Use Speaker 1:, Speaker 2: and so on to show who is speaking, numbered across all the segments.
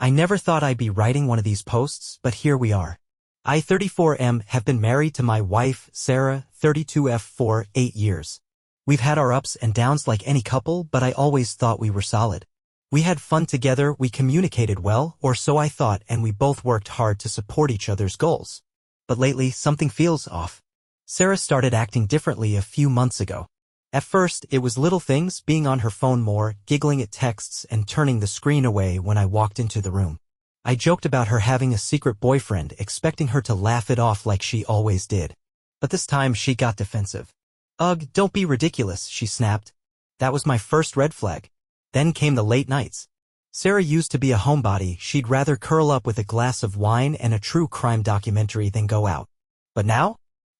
Speaker 1: I never thought I'd be writing one of these posts, but here we are. I, 34M, have been married to my wife, Sarah, 32F, for 8 years. We've had our ups and downs like any couple, but I always thought we were solid. We had fun together, we communicated well, or so I thought, and we both worked hard to support each other's goals. But lately, something feels off. Sarah started acting differently a few months ago. At first, it was little things, being on her phone more, giggling at texts, and turning the screen away when I walked into the room. I joked about her having a secret boyfriend, expecting her to laugh it off like she always did. But this time she got defensive. "Ugh, don't be ridiculous," she snapped. That was my first red flag. Then came the late nights. Sarah used to be a homebody, she'd rather curl up with a glass of wine and a true crime documentary than go out. But now?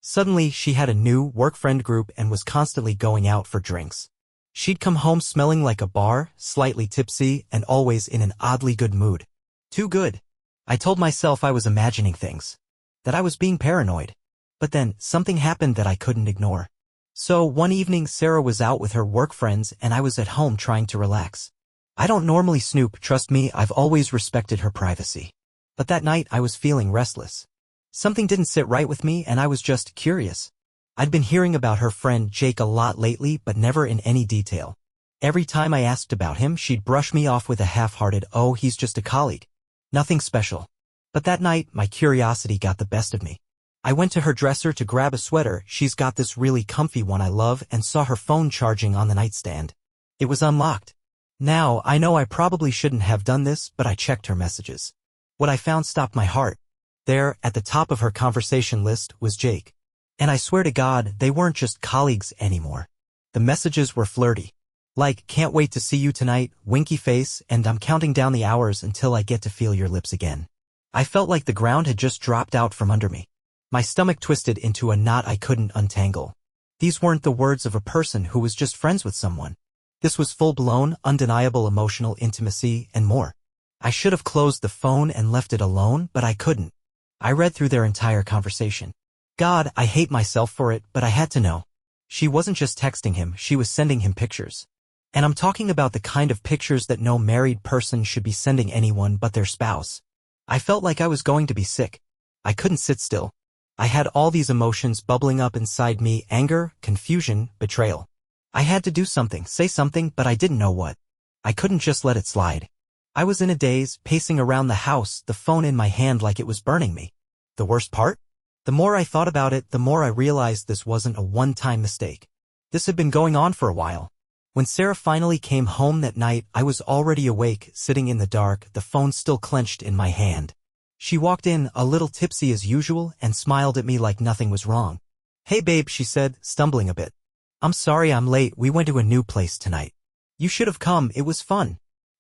Speaker 1: Suddenly, she had a new work friend group and was constantly going out for drinks. She'd come home smelling like a bar, slightly tipsy, and always in an oddly good mood. Too good. I told myself I was imagining things. That I was being paranoid. But then, something happened that I couldn't ignore. So, one evening Sarah was out with her work friends and I was at home trying to relax. I don't normally snoop, trust me, I've always respected her privacy. But that night I was feeling restless. Something didn't sit right with me and I was just curious. I'd been hearing about her friend Jake a lot lately, but never in any detail. Every time I asked about him, she'd brush me off with a half-hearted, "Oh, he's just a colleague. Nothing special." But that night, my curiosity got the best of me. I went to her dresser to grab a sweater, she's got this really comfy one I love, and saw her phone charging on the nightstand. It was unlocked. Now, I know I probably shouldn't have done this, but I checked her messages. What I found stopped my heart. There, at the top of her conversation list, was Jake. And I swear to God, they weren't just colleagues anymore. The messages were flirty. Like, "Can't wait to see you tonight," winky face, and "I'm counting down the hours until I get to feel your lips again." I felt like the ground had just dropped out from under me. My stomach twisted into a knot I couldn't untangle. These weren't the words of a person who was just friends with someone. This was full-blown, undeniable emotional intimacy and more. I should have closed the phone and left it alone, but I couldn't. I read through their entire conversation. God, I hate myself for it, but I had to know. She wasn't just texting him, she was sending him pictures. And I'm talking about the kind of pictures that no married person should be sending anyone but their spouse. I felt like I was going to be sick. I couldn't sit still. I had all these emotions bubbling up inside me, anger, confusion, betrayal. I had to do something, say something, but I didn't know what. I couldn't just let it slide. I was in a daze, pacing around the house, the phone in my hand like it was burning me. The worst part? The more I thought about it, the more I realized this wasn't a one-time mistake. This had been going on for a while. When Sarah finally came home that night, I was already awake, sitting in the dark, the phone still clenched in my hand. She walked in, a little tipsy as usual, and smiled at me like nothing was wrong. "Hey babe," she said, stumbling a bit. "I'm sorry I'm late, we went to a new place tonight. You should have come, it was fun."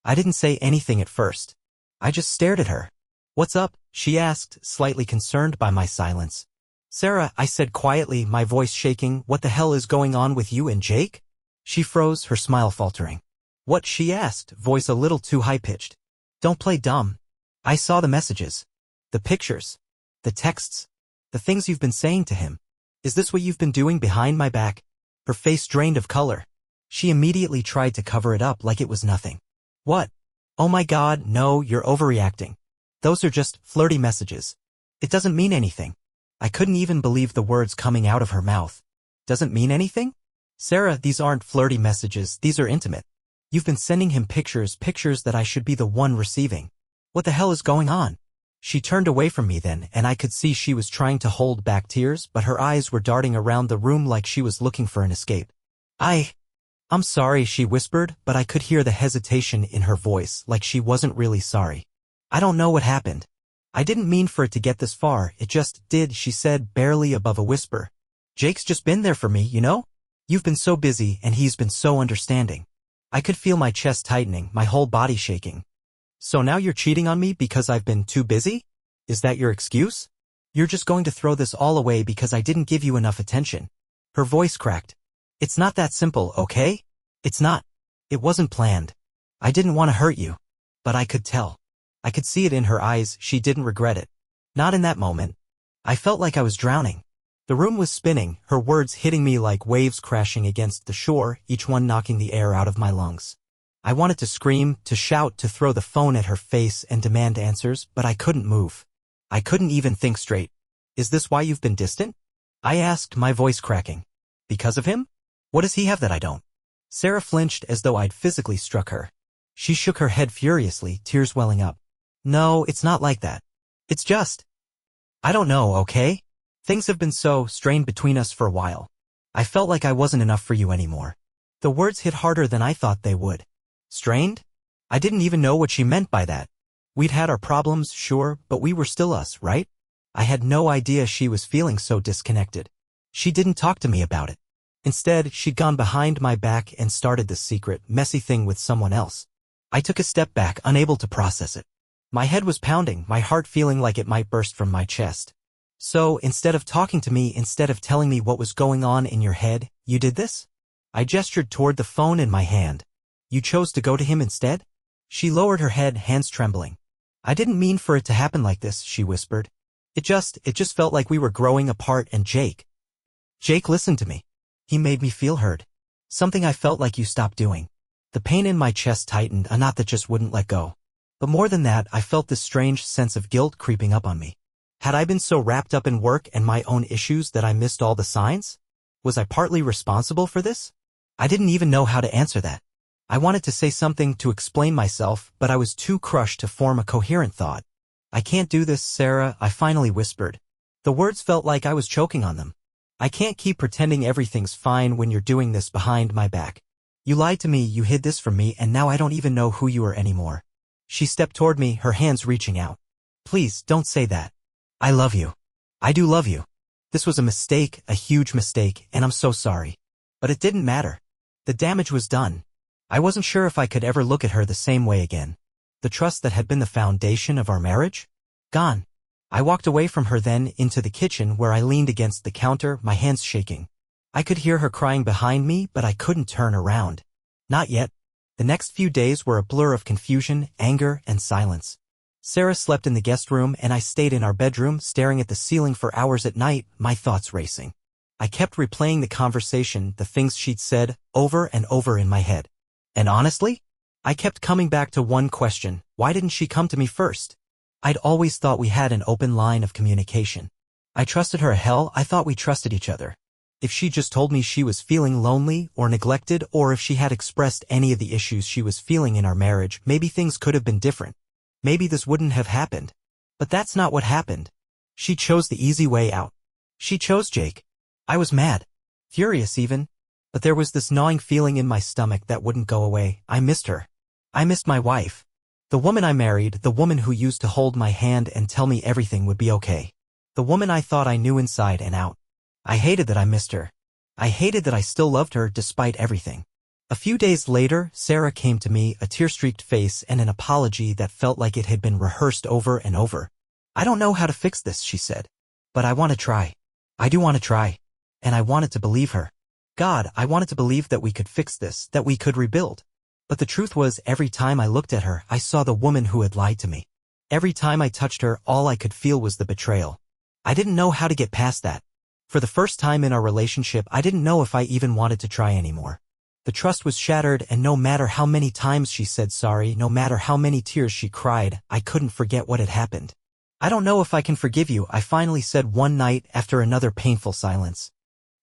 Speaker 1: I didn't say anything at first. I just stared at her. "What's up?" she asked, slightly concerned by my silence. "Sarah," I said quietly, my voice shaking, "what the hell is going on with you and Jake?" She froze, her smile faltering. "What?" she asked, voice a little too high-pitched. "Don't play dumb. I saw the messages. The pictures. The texts. The things you've been saying to him. Is this what you've been doing behind my back?" Her face drained of color. She immediately tried to cover it up like it was nothing. "What? Oh my God, no, you're overreacting. Those are just flirty messages. It doesn't mean anything." I couldn't even believe the words coming out of her mouth. "Doesn't mean anything?" "Sarah, these aren't flirty messages, these are intimate. You've been sending him pictures that I should be the one receiving. What the hell is going on?" She turned away from me then, and I could see she was trying to hold back tears, but her eyes were darting around the room like she was looking for an escape. I'm sorry," she whispered, but I could hear the hesitation in her voice, like she wasn't really sorry. "I don't know what happened. I didn't mean for it to get this far, it just did," she said, barely above a whisper. "Jake's just been there for me, you know? You've been so busy, and he's been so understanding." I could feel my chest tightening, my whole body shaking. "So now you're cheating on me because I've been too busy? Is that your excuse? You're just going to throw this all away because I didn't give you enough attention?" Her voice cracked. "It's not that simple, okay? It's not. It wasn't planned. I didn't want to hurt you. But I could tell. I could see it in her eyes, she didn't regret it. Not in that moment. I felt like I was drowning. The room was spinning, her words hitting me like waves crashing against the shore, each one knocking the air out of my lungs. I wanted to scream, to shout, to throw the phone at her face and demand answers, but I couldn't move. I couldn't even think straight. Is this why you've been distant? I asked, my voice cracking. Because of him? What does he have that I don't? Sarah flinched as though I'd physically struck her. She shook her head furiously, tears welling up. No, it's not like that. It's just... I don't know, okay? Things have been so strained between us for a while. I felt like I wasn't enough for you anymore. The words hit harder than I thought they would. Strained? I didn't even know what she meant by that. We'd had our problems, sure, but we were still us, right? I had no idea she was feeling so disconnected. She didn't talk to me about it. Instead, she'd gone behind my back and started this secret, messy thing with someone else. I took a step back, unable to process it. My head was pounding, my heart feeling like it might burst from my chest. So, instead of talking to me, instead of telling me what was going on in your head, you did this? I gestured toward the phone in my hand. You chose to go to him instead? She lowered her head, hands trembling. I didn't mean for it to happen like this, she whispered. It just felt like we were growing apart and Jake listened to me. He made me feel heard. Something I felt like you stopped doing. The pain in my chest tightened, a knot that just wouldn't let go. But more than that, I felt this strange sense of guilt creeping up on me. Had I been so wrapped up in work and my own issues that I missed all the signs? Was I partly responsible for this? I didn't even know how to answer that. I wanted to say something to explain myself, but I was too crushed to form a coherent thought. I can't do this, Sarah, I finally whispered. The words felt like I was choking on them. I can't keep pretending everything's fine when you're doing this behind my back. You lied to me, you hid this from me, and now I don't even know who you are anymore. She stepped toward me, her hands reaching out. Please, don't say that. I love you. I do love you. This was a mistake, a huge mistake, and I'm so sorry. But it didn't matter. The damage was done. I wasn't sure if I could ever look at her the same way again. The trust that had been the foundation of our marriage? Gone. I walked away from her then into the kitchen where I leaned against the counter, my hands shaking. I could hear her crying behind me, but I couldn't turn around. Not yet. The next few days were a blur of confusion, anger, and silence. Sarah slept in the guest room and I stayed in our bedroom, staring at the ceiling for hours at night, my thoughts racing. I kept replaying the conversation, the things she'd said, over and over in my head. And honestly, I kept coming back to one question: why didn't she come to me first? I'd always thought we had an open line of communication. I trusted her hell, I thought we trusted each other. If she just told me she was feeling lonely or neglected, or if she had expressed any of the issues she was feeling in our marriage, maybe things could have been different. Maybe this wouldn't have happened. But that's not what happened. She chose the easy way out. She chose Jake. I was mad. Furious even. But there was this gnawing feeling in my stomach that wouldn't go away. I missed her. I missed my wife. The woman I married, the woman who used to hold my hand and tell me everything would be okay. The woman I thought I knew inside and out. I hated that I missed her. I hated that I still loved her despite everything. A few days later, Sarah came to me, a tear-streaked face and an apology that felt like it had been rehearsed over and over. I don't know how to fix this, she said. But I want to try. I do want to try. And I wanted to believe her. God, I wanted to believe that we could fix this, that we could rebuild. But the truth was, every time I looked at her, I saw the woman who had lied to me. Every time I touched her, all I could feel was the betrayal. I didn't know how to get past that. For the first time in our relationship, I didn't know if I even wanted to try anymore. The trust was shattered, and no matter how many times she said sorry, no matter how many tears she cried, I couldn't forget what had happened. I don't know if I can forgive you, I finally said one night after another painful silence.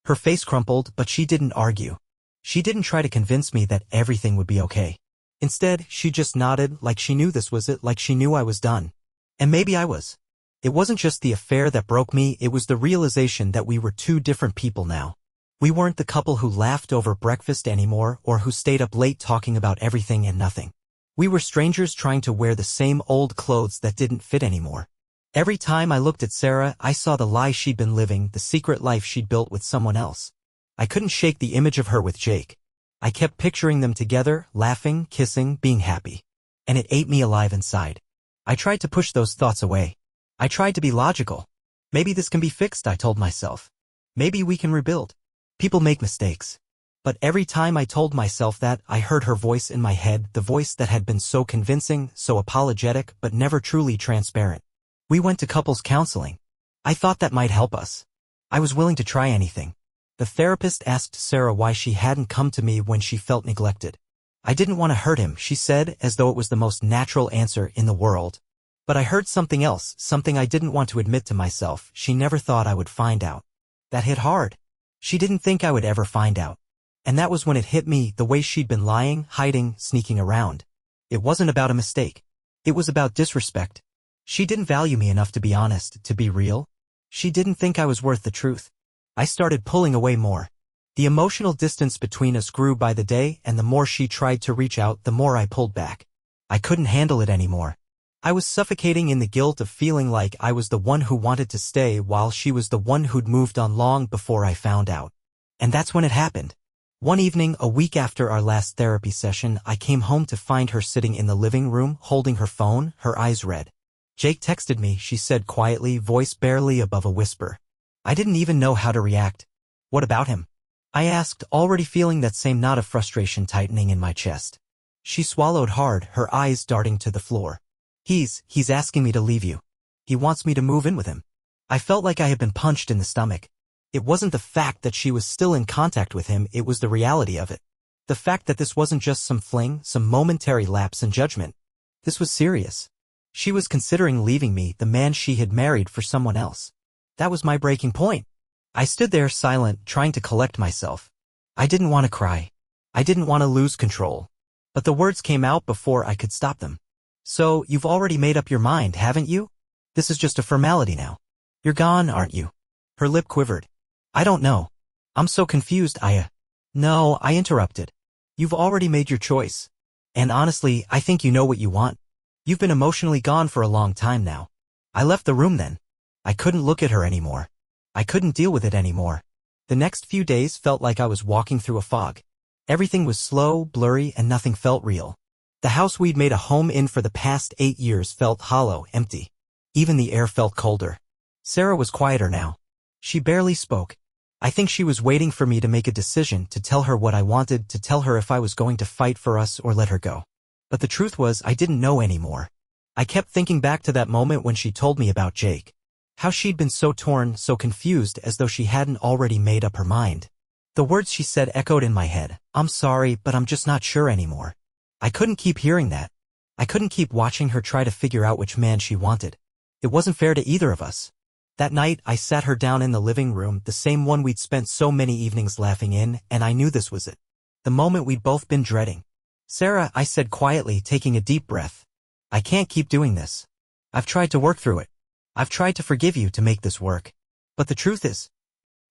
Speaker 1: Her face crumpled, but she didn't argue. She didn't try to convince me that everything would be okay. Instead, she just nodded, like she knew this was it, like she knew I was done. And maybe I was. It wasn't just the affair that broke me, it was the realization that we were two different people now. We weren't the couple who laughed over breakfast anymore, or who stayed up late talking about everything and nothing. We were strangers trying to wear the same old clothes that didn't fit anymore. Every time I looked at Sarah, I saw the lie she'd been living, the secret life she'd built with someone else. I couldn't shake the image of her with Jake. I kept picturing them together, laughing, kissing, being happy. And it ate me alive inside. I tried to push those thoughts away. I tried to be logical. Maybe this can be fixed, I told myself. Maybe we can rebuild. People make mistakes. But every time I told myself that, I heard her voice in my head, the voice that had been so convincing, so apologetic, but never truly transparent. We went to couples counseling. I thought that might help us. I was willing to try anything. The therapist asked Sarah why she hadn't come to me when she felt neglected. I didn't want to hurt him, she said, as though it was the most natural answer in the world. But I heard something else, something I didn't want to admit to myself. She never thought I would find out. That hit hard. She didn't think I would ever find out. And that was when it hit me, the way she'd been lying, hiding, sneaking around. It wasn't about a mistake. It was about disrespect. She didn't value me enough to be honest, to be real. She didn't think I was worth the truth. I started pulling away more. The emotional distance between us grew by the day, and the more she tried to reach out, the more I pulled back. I couldn't handle it anymore. I was suffocating in the guilt of feeling like I was the one who wanted to stay while she was the one who'd moved on long before I found out. And that's when it happened. One evening, a week after our last therapy session, I came home to find her sitting in the living room, holding her phone, her eyes red. "Jake texted me," she said quietly, voice barely above a whisper. I didn't even know how to react. "What about him?" I asked, already feeling that same knot of frustration tightening in my chest. She swallowed hard, her eyes darting to the floor. He's asking me to leave you. He wants me to move in with him." I felt like I had been punched in the stomach. It wasn't the fact that she was still in contact with him, it was the reality of it. The fact that this wasn't just some fling, some momentary lapse in judgment. This was serious. She was considering leaving me, the man she had married, for someone else. That was my breaking point. I stood there silent, trying to collect myself. I didn't want to cry. I didn't want to lose control. But the words came out before I could stop them. "So, you've already made up your mind, haven't you? This is just a formality now. You're gone, aren't you?" Her lip quivered. "I don't know. I'm so confused, Aya." "No," I interrupted. "You've already made your choice. And honestly, I think you know what you want. You've been emotionally gone for a long time now." I left the room then. I couldn't look at her anymore. I couldn't deal with it anymore. The next few days felt like I was walking through a fog. Everything was slow, blurry, and nothing felt real. The house we'd made a home in for the past 8 years felt hollow, empty. Even the air felt colder. Sarah was quieter now. She barely spoke. I think she was waiting for me to make a decision, to tell her what I wanted, to tell her if I was going to fight for us or let her go. But the truth was, I didn't know anymore. I kept thinking back to that moment when she told me about Jake. How she'd been so torn, so confused, as though she hadn't already made up her mind. The words she said echoed in my head. "I'm sorry, but I'm just not sure anymore." I couldn't keep hearing that. I couldn't keep watching her try to figure out which man she wanted. It wasn't fair to either of us. That night, I sat her down in the living room, the same one we'd spent so many evenings laughing in, and I knew this was it. The moment we'd both been dreading. "Sarah," I said quietly, taking a deep breath. "I can't keep doing this. I've tried to work through it. I've tried to forgive you, to make this work. But the truth is,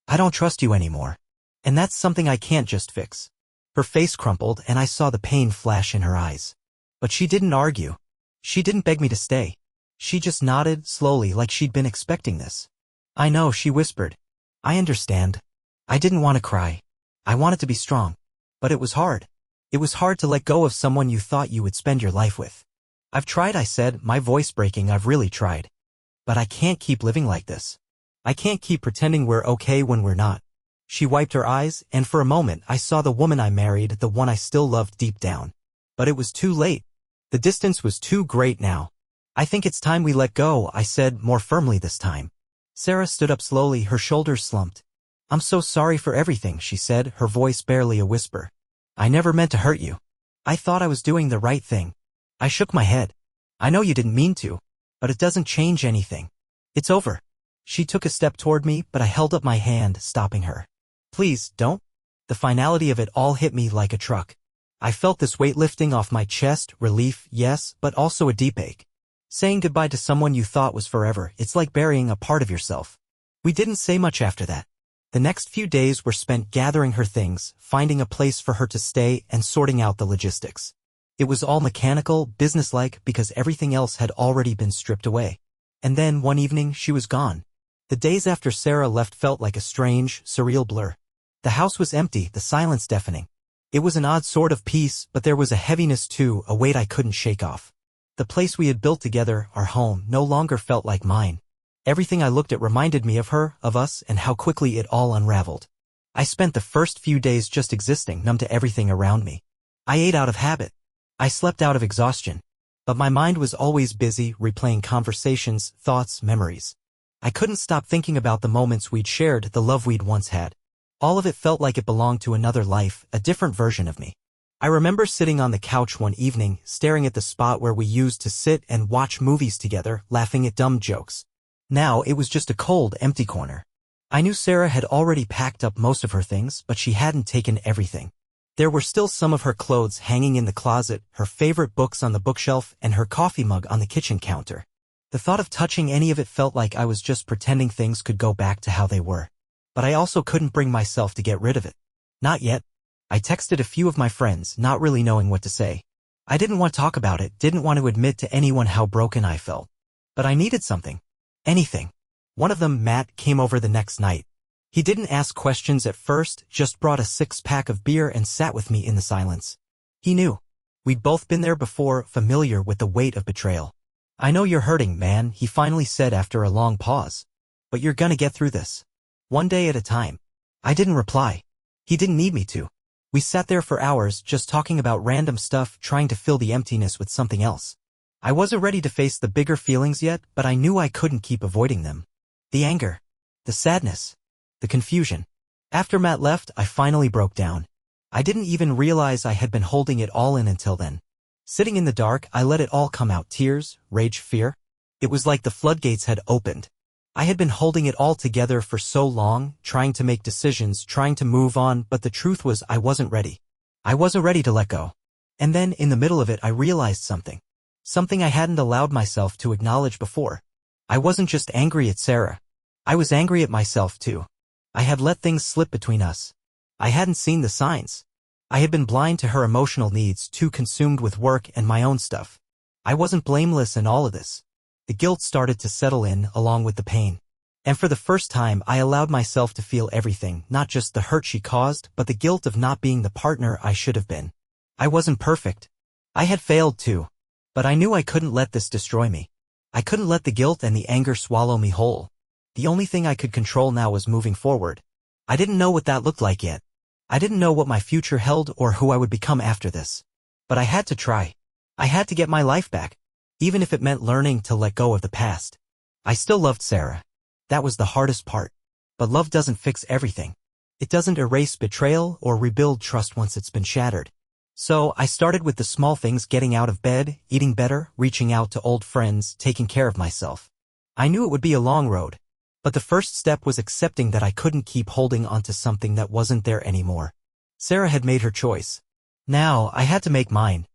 Speaker 1: I don't trust you anymore. And that's something I can't just fix." Her face crumpled, and I saw the pain flash in her eyes. But she didn't argue. She didn't beg me to stay. She just nodded, slowly, like she'd been expecting this. "I know," she whispered. "I understand. I didn't want to cry. I wanted to be strong. But it was hard. It was hard to let go of someone you thought you would spend your life with." "I've tried," I said, my voice breaking. "I've really tried. But I can't keep living like this. I can't keep pretending we're okay when we're not." She wiped her eyes, and for a moment I saw the woman I married, the one I still loved deep down. But it was too late. The distance was too great now. "I think it's time we let go," I said, more firmly this time. Sarah stood up slowly, her shoulders slumped. "I'm so sorry for everything," she said, her voice barely a whisper. "I never meant to hurt you. I thought I was doing the right thing." I shook my head. "I know you didn't mean to, but it doesn't change anything. It's over." She took a step toward me, but I held up my hand, stopping her. "Please, don't." The finality of it all hit me like a truck. I felt this weight lifting off my chest, relief, yes, but also a deep ache. Saying goodbye to someone you thought was forever, it's like burying a part of yourself. We didn't say much after that. The next few days were spent gathering her things, finding a place for her to stay, and sorting out the logistics. It was all mechanical, businesslike, because everything else had already been stripped away. And then, one evening, she was gone. The days after Sarah left felt like a strange, surreal blur. The house was empty, the silence deafening. It was an odd sort of peace, but there was a heaviness too, a weight I couldn't shake off. The place we had built together, our home, no longer felt like mine. Everything I looked at reminded me of her, of us, and how quickly it all unraveled. I spent the first few days just existing, numb to everything around me. I ate out of habit. I slept out of exhaustion. But my mind was always busy, replaying conversations, thoughts, memories. I couldn't stop thinking about the moments we'd shared, the love we'd once had. All of it felt like it belonged to another life, a different version of me. I remember sitting on the couch one evening, staring at the spot where we used to sit and watch movies together, laughing at dumb jokes. Now it was just a cold, empty corner. I knew Sarah had already packed up most of her things, but she hadn't taken everything. There were still some of her clothes hanging in the closet, her favorite books on the bookshelf, and her coffee mug on the kitchen counter. The thought of touching any of it felt like I was just pretending things could go back to how they were. But I also couldn't bring myself to get rid of it. Not yet. I texted a few of my friends, not really knowing what to say. I didn't want to talk about it, didn't want to admit to anyone how broken I felt. But I needed something. Anything. One of them, Matt, came over the next night. He didn't ask questions at first, just brought a 6-pack of beer and sat with me in the silence. He knew. We'd both been there before, familiar with the weight of betrayal. I know you're hurting, man, he finally said after a long pause. But you're gonna get through this. One day at a time. I didn't reply. He didn't need me to. We sat there for hours, just talking about random stuff, trying to fill the emptiness with something else. I wasn't ready to face the bigger feelings yet, but I knew I couldn't keep avoiding them. The anger. The sadness. The confusion. After Matt left, I finally broke down. I didn't even realize I had been holding it all in until then. Sitting in the dark, I let it all come out. Tears, rage, fear. It was like the floodgates had opened. I had been holding it all together for so long, trying to make decisions, trying to move on, but the truth was I wasn't ready. I wasn't ready to let go. And then, in the middle of it, I realized something. Something I hadn't allowed myself to acknowledge before. I wasn't just angry at Sarah. I was angry at myself too. I had let things slip between us. I hadn't seen the signs. I had been blind to her emotional needs, too consumed with work and my own stuff. I wasn't blameless in all of this. The guilt started to settle in, along with the pain. And for the first time, I allowed myself to feel everything, not just the hurt she caused, but the guilt of not being the partner I should have been. I wasn't perfect. I had failed too. But I knew I couldn't let this destroy me. I couldn't let the guilt and the anger swallow me whole. The only thing I could control now was moving forward. I didn't know what that looked like yet. I didn't know what my future held or who I would become after this. But I had to try. I had to get my life back. Even if it meant learning to let go of the past. I still loved Sarah. That was the hardest part. But love doesn't fix everything. It doesn't erase betrayal or rebuild trust once it's been shattered. So I started with the small things: getting out of bed, eating better, reaching out to old friends, taking care of myself. I knew it would be a long road. But the first step was accepting that I couldn't keep holding onto something that wasn't there anymore. Sarah had made her choice. Now I had to make mine.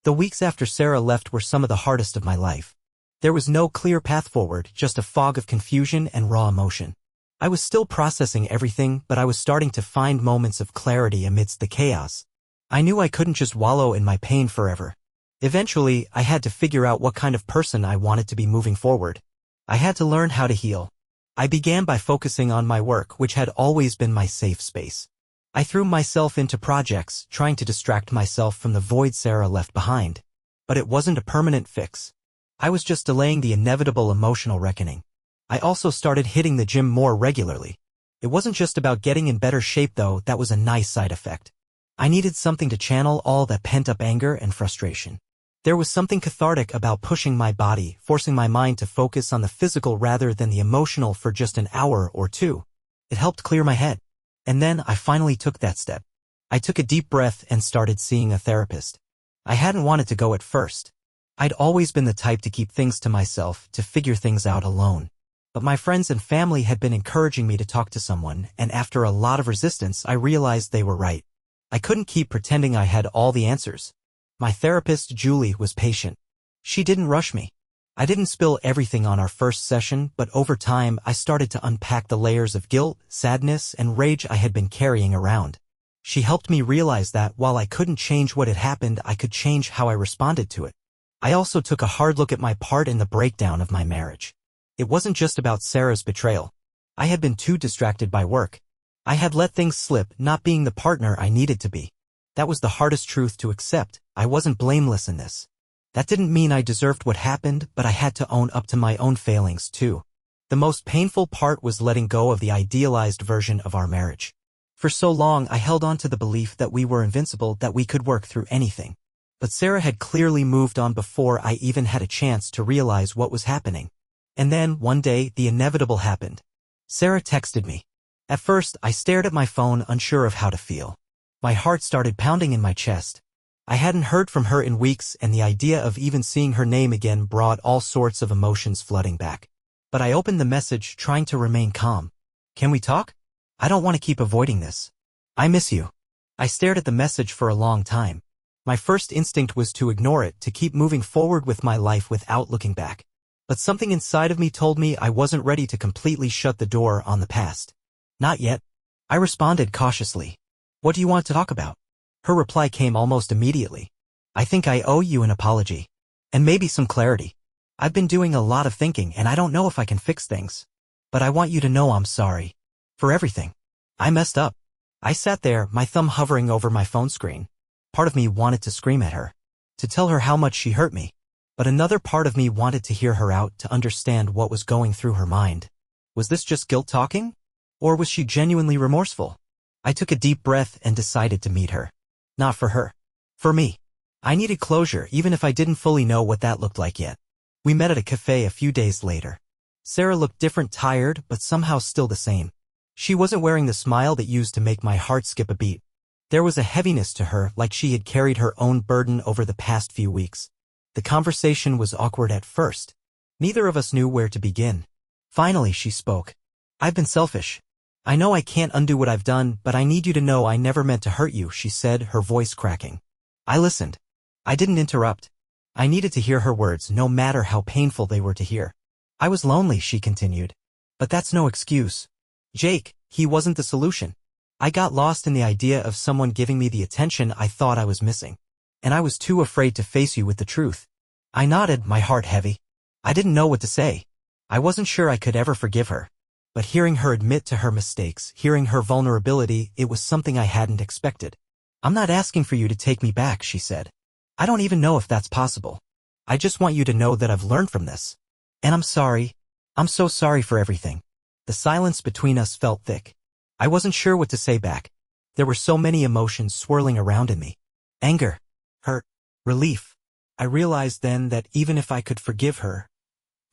Speaker 1: The weeks after Sarah left were some of the hardest of my life. There was no clear path forward, just a fog of confusion and raw emotion. I was still processing everything, but I was starting to find moments of clarity amidst the chaos. I knew I couldn't just wallow in my pain forever. Eventually, I had to figure out what kind of person I wanted to be moving forward. I had to learn how to heal. I began by focusing on my work, which had always been my safe space. I threw myself into projects, trying to distract myself from the void Sarah left behind. But it wasn't a permanent fix. I was just delaying the inevitable emotional reckoning. I also started hitting the gym more regularly. It wasn't just about getting in better shape though, that was a nice side effect. I needed something to channel all that pent-up anger and frustration. There was something cathartic about pushing my body, forcing my mind to focus on the physical rather than the emotional for just an hour or two. It helped clear my head. And then I finally took that step. I took a deep breath and started seeing a therapist. I hadn't wanted to go at first. I'd always been the type to keep things to myself, to figure things out alone. But my friends and family had been encouraging me to talk to someone, and after a lot of resistance, I realized they were right. I couldn't keep pretending I had all the answers. My therapist, Julie, was patient. She didn't rush me. I didn't spill everything on our first session, but over time I started to unpack the layers of guilt, sadness, and rage I had been carrying around. She helped me realize that while I couldn't change what had happened, I could change how I responded to it. I also took a hard look at my part in the breakdown of my marriage. It wasn't just about Sarah's betrayal. I had been too distracted by work. I had let things slip, not being the partner I needed to be. That was the hardest truth to accept. I wasn't blameless in this. That didn't mean I deserved what happened, but I had to own up to my own failings too. The most painful part was letting go of the idealized version of our marriage. For so long I held on to the belief that we were invincible, that we could work through anything. But Sarah had clearly moved on before I even had a chance to realize what was happening. And then, one day, the inevitable happened. Sarah texted me. At first, I stared at my phone, unsure of how to feel. My heart started pounding in my chest. I hadn't heard from her in weeks, and the idea of even seeing her name again brought all sorts of emotions flooding back. But I opened the message, trying to remain calm. Can we talk? I don't want to keep avoiding this. I miss you. I stared at the message for a long time. My first instinct was to ignore it, to keep moving forward with my life without looking back. But something inside of me told me I wasn't ready to completely shut the door on the past. Not yet. I responded cautiously. What do you want to talk about? Her reply came almost immediately. I think I owe you an apology. And maybe some clarity. I've been doing a lot of thinking, and I don't know if I can fix things. But I want you to know I'm sorry. For everything. I messed up. I sat there, my thumb hovering over my phone screen. Part of me wanted to scream at her. To tell her how much she hurt me. But another part of me wanted to hear her out, to understand what was going through her mind. Was this just guilt talking? Or was she genuinely remorseful? I took a deep breath and decided to meet her. Not for her. For me. I needed closure, even if I didn't fully know what that looked like yet. We met at a cafe a few days later. Sarah looked different, tired, but somehow still the same. She wasn't wearing the smile that used to make my heart skip a beat. There was a heaviness to her, like she had carried her own burden over the past few weeks. The conversation was awkward at first. Neither of us knew where to begin. Finally, she spoke. I've been selfish. I know I can't undo what I've done, but I need you to know I never meant to hurt you, she said, her voice cracking. I listened. I didn't interrupt. I needed to hear her words, no matter how painful they were to hear. I was lonely, she continued. But that's no excuse. Jake, he wasn't the solution. I got lost in the idea of someone giving me the attention I thought I was missing. And I was too afraid to face you with the truth. I nodded, my heart heavy. I didn't know what to say. I wasn't sure I could ever forgive her. But hearing her admit to her mistakes, hearing her vulnerability, it was something I hadn't expected. I'm not asking for you to take me back, she said. I don't even know if that's possible. I just want you to know that I've learned from this. And I'm sorry. I'm so sorry for everything. The silence between us felt thick. I wasn't sure what to say back. There were so many emotions swirling around in me. Anger, hurt, relief. I realized then that even if I could forgive her,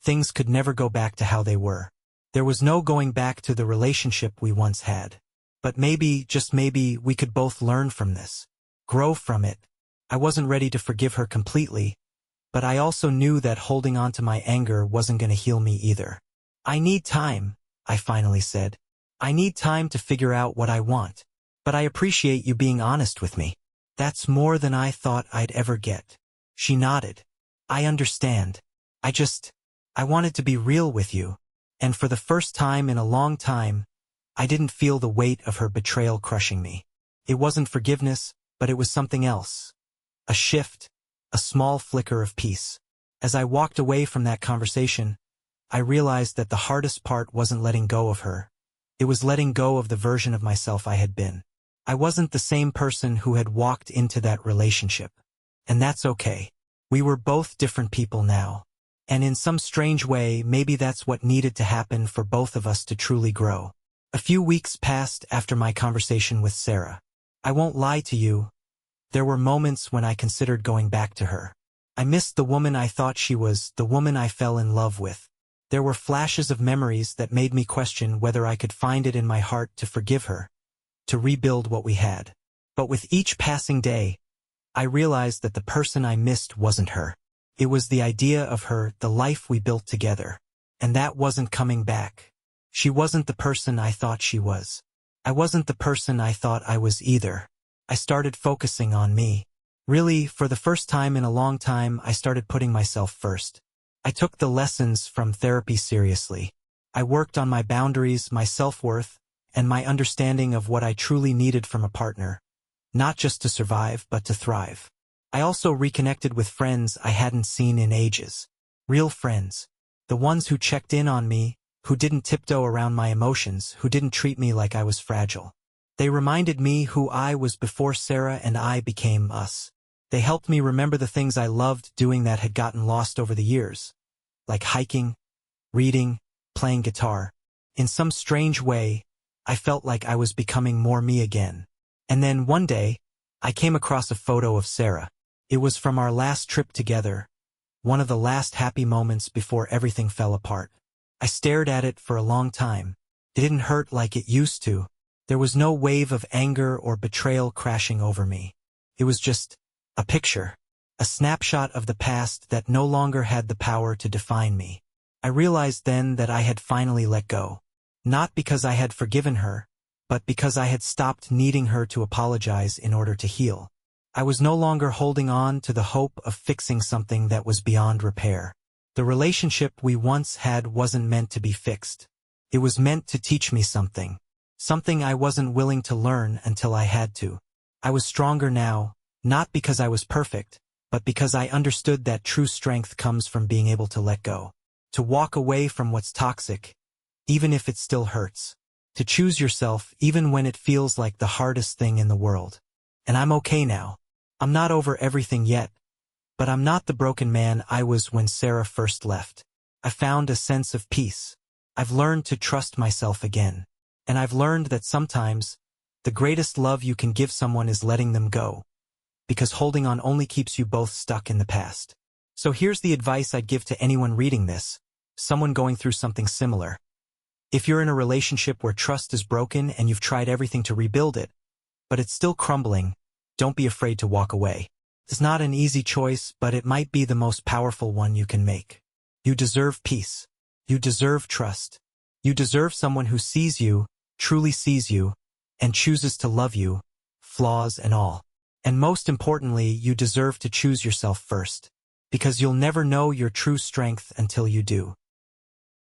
Speaker 1: things could never go back to how they were. There was no going back to the relationship we once had. But maybe, just maybe, we could both learn from this. Grow from it. I wasn't ready to forgive her completely, but I also knew that holding on to my anger wasn't going to heal me either. I need time, I finally said. I need time to figure out what I want. But I appreciate you being honest with me. That's more than I thought I'd ever get. She nodded. I understand. I wanted to be real with you. And for the first time in a long time, I didn't feel the weight of her betrayal crushing me. It wasn't forgiveness, but it was something else. A shift, a small flicker of peace. As I walked away from that conversation, I realized that the hardest part wasn't letting go of her. It was letting go of the version of myself I had been. I wasn't the same person who had walked into that relationship. And that's okay. We were both different people now. And in some strange way, maybe that's what needed to happen for both of us to truly grow. A few weeks passed after my conversation with Sarah. I won't lie to you. There were moments when I considered going back to her. I missed the woman I thought she was, the woman I fell in love with. There were flashes of memories that made me question whether I could find it in my heart to forgive her, to rebuild what we had. But with each passing day, I realized that the person I missed wasn't her. It was the idea of her, the life we built together. And that wasn't coming back. She wasn't the person I thought she was. I wasn't the person I thought I was either. I started focusing on me. Really, for the first time in a long time, I started putting myself first. I took the lessons from therapy seriously. I worked on my boundaries, my self-worth, and my understanding of what I truly needed from a partner. Not just to survive, but to thrive. I also reconnected with friends I hadn't seen in ages. Real friends. The ones who checked in on me, who didn't tiptoe around my emotions, who didn't treat me like I was fragile. They reminded me who I was before Sarah and I became us. They helped me remember the things I loved doing that had gotten lost over the years. Like hiking, reading, playing guitar. In some strange way, I felt like I was becoming more me again. And then one day, I came across a photo of Sarah. It was from our last trip together, one of the last happy moments before everything fell apart. I stared at it for a long time. It didn't hurt like it used to. There was no wave of anger or betrayal crashing over me. It was just A picture. A snapshot of the past that no longer had the power to define me. I realized then that I had finally let go. Not because I had forgiven her, but because I had stopped needing her to apologize in order to heal. I was no longer holding on to the hope of fixing something that was beyond repair. The relationship we once had wasn't meant to be fixed. It was meant to teach me something. Something I wasn't willing to learn until I had to. I was stronger now, not because I was perfect, but because I understood that true strength comes from being able to let go. To walk away from what's toxic, even if it still hurts. To choose yourself even when it feels like the hardest thing in the world. And I'm okay now. I'm not over everything yet, but I'm not the broken man I was when Sarah first left. I found a sense of peace. I've learned to trust myself again. And I've learned that sometimes, the greatest love you can give someone is letting them go. Because holding on only keeps you both stuck in the past. So here's the advice I'd give to anyone reading this, someone going through something similar. If you're in a relationship where trust is broken and you've tried everything to rebuild it, but it's still crumbling, don't be afraid to walk away. It's not an easy choice, but it might be the most powerful one you can make. You deserve peace. You deserve trust. You deserve someone who sees you, truly sees you, and chooses to love you, flaws and all. And most importantly, you deserve to choose yourself first. Because you'll never know your true strength until you do.